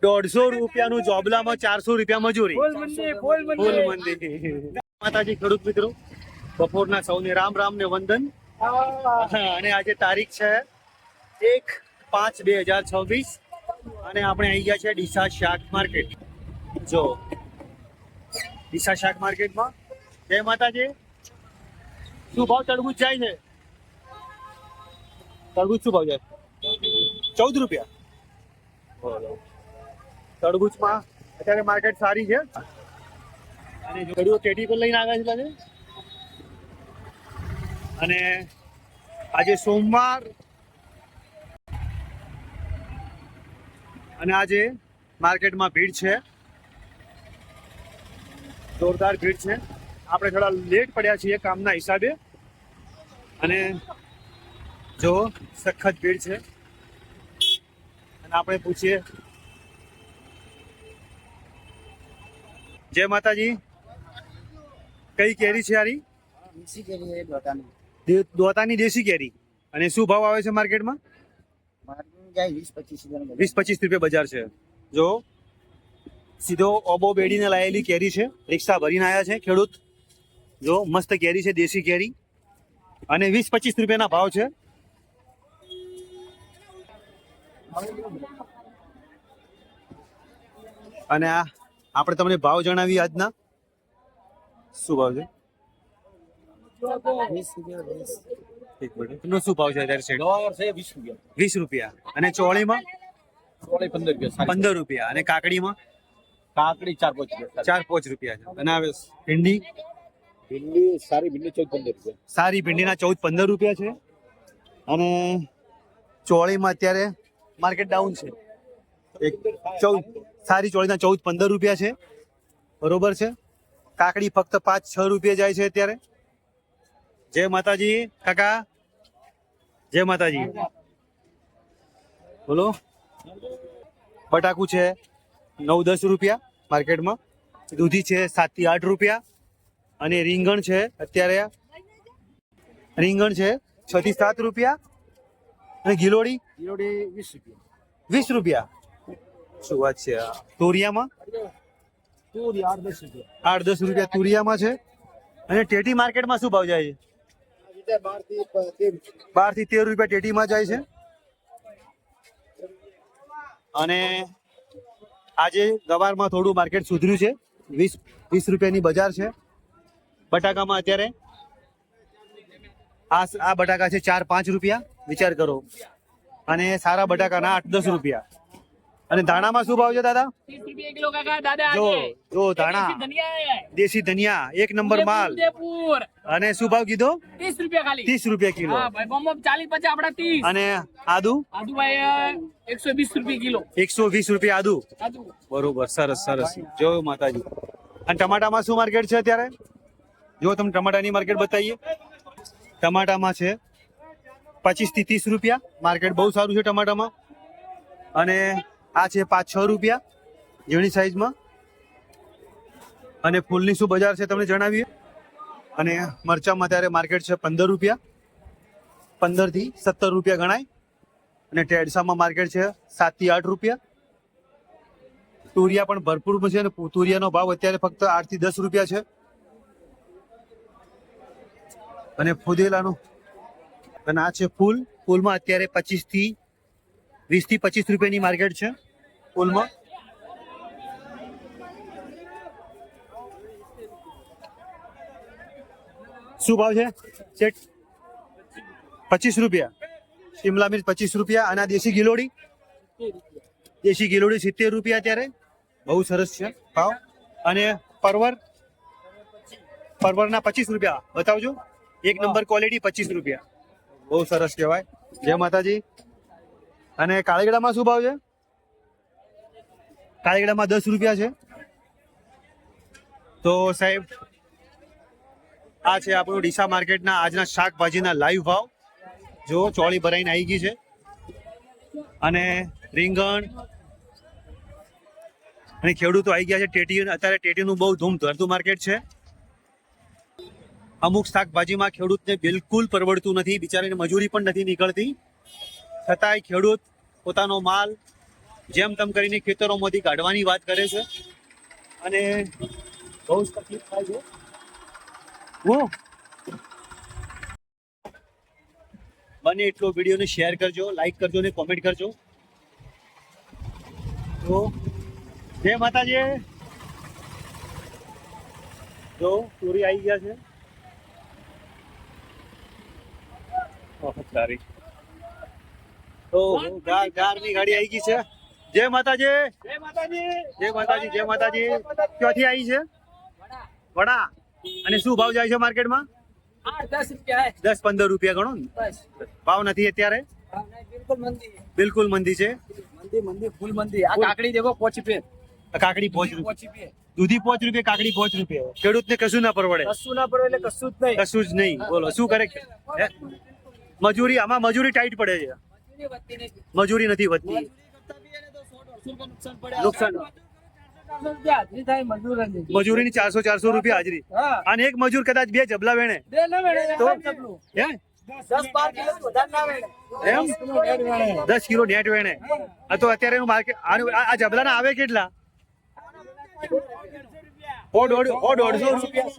150 રૂપિયાનું જોબલામાં 400 રૂપિયા મજૂરી. ફૂલ મંદી. માતાજી ખેડૂત મિત્રો, બપોરના સૌને રામ રામ ને વંદન. અને આજે તારીખ છે 1/5/2026 અને આપણે આવી ગયા છે ડીસા શાક માર્કેટ. જો ડીસા શાક માર્કેટમાં જય માતાજી. શું ભાવ તરબૂચ જાય છે? તરબૂચ શું ભાવ જાય? 14 રૂપિયા. તરબૂચમાં અત્યારે માર્કેટ સારી છે. અને જોડીઓ ટેટી પર લઈને આવ્યા છે લાગે. અને આજે સોમવાર અને આજે માર્કેટમાં ભીડ છે, જોરદાર ભીડ છે. આપણે થોડા લેટ પડ્યા છીએ કામના હિસાબે અને જો સખત ભીડ છે. અને આપણે પૂછીએ. જય માતાજી. કઈ કેરી છે યારી? દેશી કેરી છે, દોતાની. દોતાની દેશી કેરી. અને શું ભાવ આવે છે માર્કેટમાં? માર્કેટ જાય 20-25 રૂપિયા બજાર છે. જો સીધો ઓબો બેડીને લાયેલી કેરી છે, રિક્ષા ભરીને આવ્યા છે ખેડૂત. જો મસ્ત કેરી છે, દેશી કેરી. અને 20-25 રૂપિયાના ભાવ છે. અને આ આપણે તમને ભાવ જણાવીએ આજના. શું ભાવ છે? 20 શું ભાવ છે અત્યારે? 20 રૂપિયા. અને ચોળીમાં 15 રૂપિયા. અને કાકડીમાં? કાકડી 4-5 રૂપિયા છે. અને હવે ભીંડી? સારી ભીંડી 14-15 રૂપિયા. સારી ભીંડીના 14-15 રૂપિયા છે. અને ચોળીમાં અત્યારે માર્કેટ ડાઉન છે. સારી ચોળીના 14-15 રૂપિયા છે. બરોબર છે. કાકડી ફક્ત 5-6 રૂપિયા જાય છે અત્યારે. જય માતાજી કાકા. જય માતાજી. બોલો. બટાકું છે 9-10 રૂપિયા માર્કેટમાં. દૂધી છે 7-8 રૂપિયા. અને રીંગણ છે અત્યારે 6-7 રૂપિયા. અને ગિલોડી 20 રૂપિયા. શું વાત છે? તુરિયામાં 8-10 રૂપિયા તુરિયામાં છે. અને ટેટી માર્કેટમાં શું ભાવ જાય છે? 12-13 રૂપિયા ટેટીમાં જાય છે. અને આજે ગવારમાં થોડું માર્કેટ સુધર્યું છે. 20 રૂપિયાની બજાર છે. બટાકામાં અત્યારે આ બટાકા છે 4-5 રૂપિયા. વિચાર કરો. અને સારા બટાકાના 8-10 રૂપિયા. અને ધાણામાં શું ભાવ છે દાદા? 30 રૂપિયા કિલો કાકા. દાદા જો ધાણા દેશી ધનિયા 1 નંબર માલ. અને શું ભાવ કીધો? 30 રૂપિયા ખાલી. 30 રૂપિયા કિલો. હા ભાઈ, બોમ્બ 40-50 આપડા 30. અને આદુ ભાઈ 120 રૂપિયા કિલો. 120 રૂપિયા આદુ. બરોબર. સરસ સરસ. જો માતાજી. અને ટમાટામાં શું માર્કેટ છે અત્યારે? જો તમે ટમાટાની માર્કેટ બતાવીએ. ટમાટામાં છે 25 થી 30 રૂપિયા. માર્કેટ બહુ સારું છે ટમાટામાં. અને આ છે 5-6 રૂપિયા ઝીણી સાઈઝમાં. અને ફૂલની શું બજાર છે તમને જણાવીએ. અને મરચામાં ત્યારે માર્કેટ છે 15 રૂપિયા. 15 થી 17 રૂપિયા ગણાય. અને ટેડસામાં માર્કેટ છે 7-8 રૂપિયા. તુરિયા પણ ભરપૂર છે. અને તુરિયાનો ભાવ અત્યારે ફક્ત 8 થી 10 રૂપિયા છે. અને ફુદેલાનું અને આ છે ફૂલ. ફૂલમાં અત્યારે 20 થી 25 રૂપિયાની માર્કેટ છે ફૂલમાં. શું ભાવ છે સેટ? 25 રૂપિયા. શિમલા મિર્ચ 25 રૂપિયા. અને આ દેશી ગિલોડી 70 રૂપિયા અત્યારે. બહુ સરસ છે ભાવ. અને પરવરના 25 રૂપિયા. બતાવજો. 1 નંબર ક્વોલિટી 25 રૂપિયા. બહુ સરસ કહેવાય. જય માતાજી. અને કાળીગડામાં શું ભાવ છે? કાળીગડામાં 10 રૂપિયા છે. તો સાહેબ આ છે આપણું ડીસા માર્કેટના આજના શાકભાજીના લાઈવ ભાવ. જો ચોળી ભરાઈને આવી ગઈ છે. અને રીંગણ અને ખેડૂતો આવી ગયા છે. ટેટી અત્યારે ટેટીનું બહુ ધૂમ ધરતું માર્કેટ છે. અમુક શાકભાજીમાં ખેડૂતને બિલકુલ પરવડતું નથી. બિચારીને મજૂરી પણ નથી નીકળતી. છતાંય ખેડૂત પોતાનો માલ જેમ તેમ કરીને ખેતરોમાંથી કાઢવાની વાત કરે છે અને બહુ જ તકલીફ થાય છે. બને એટલો વિડીયોને શેર કરજો, લાઈક કરજો ને કોમેન્ટ કરજો. તો જય માતાજી. જો ચોરી આવી ગયા છે. સારી તો ગારની ગાડી આવી ગઈ છે. જય માતાજી. જય માતાજી. જય માતાજી. જય માતાજી. ક્યાંથી આવી છે? વડા. અને શું ભાવ જાય છે માર્કેટમાં? 8-10 રૂપિયા હે. 10-15 રૂપિયા ગણો ને. બસ ભાવ નથી અત્યારે, બિલકુલ મંદી. બિલકુલ મંદી છે. મંદી ફૂલ મંદી. આ કાકડી દેખો 5 રૂપિયા. કાકડી 5 રૂપિયા, 5 રૂપિયા. દૂધી 5 રૂપિયા, કાકડી 5 રૂપિયા. ખેડૂતને કશું ના પરવડે, કશું ના પડે એટલે કશું જ નહીં. કશું જ નહીં. બોલો શું કરે? હે? મજૂરી, આમાં મજૂરી ટાઈટ પડે છે. મજૂરી નથી વધતી. નુકસાન. મજૂરીની 400 રૂપિયા હાજરી. અને એક મજૂર કદાચ 2 જબલા વેણે તો હે? 10-12 કિલો વધારે ના વેણે. એમ 10 કિલો નેટ વેણે. આ તો અત્યારે એનું માર્કેટ આ જબલાના આવે કેટલા? 150 રૂપિયા.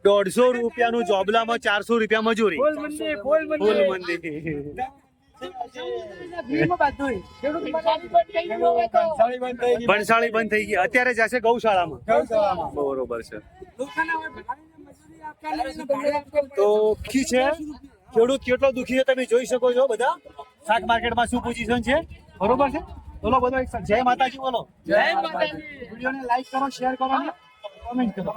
150 રૂપિયાનું જોબલામાં 400 રૂપિયા મજૂરી. ફૂલ મંદી. ભણસાળી બંધ થઈ ગઈ. અત્યારે જશે ગૌશાળામાં. બરોબર છે. તો દુઃખી છે ખેડૂત, કેટલો દુઃખી છે તમે જોઈ શકો છો. બધા શાક માર્કેટમાં શું પોઝિશન છે, બરોબર છે. બોલો બધો એક જય માતાજી બોલો. જય માતાજી. વિડીયોને લાઈક કરો, શેર કરો અને કોમેન્ટ કરો.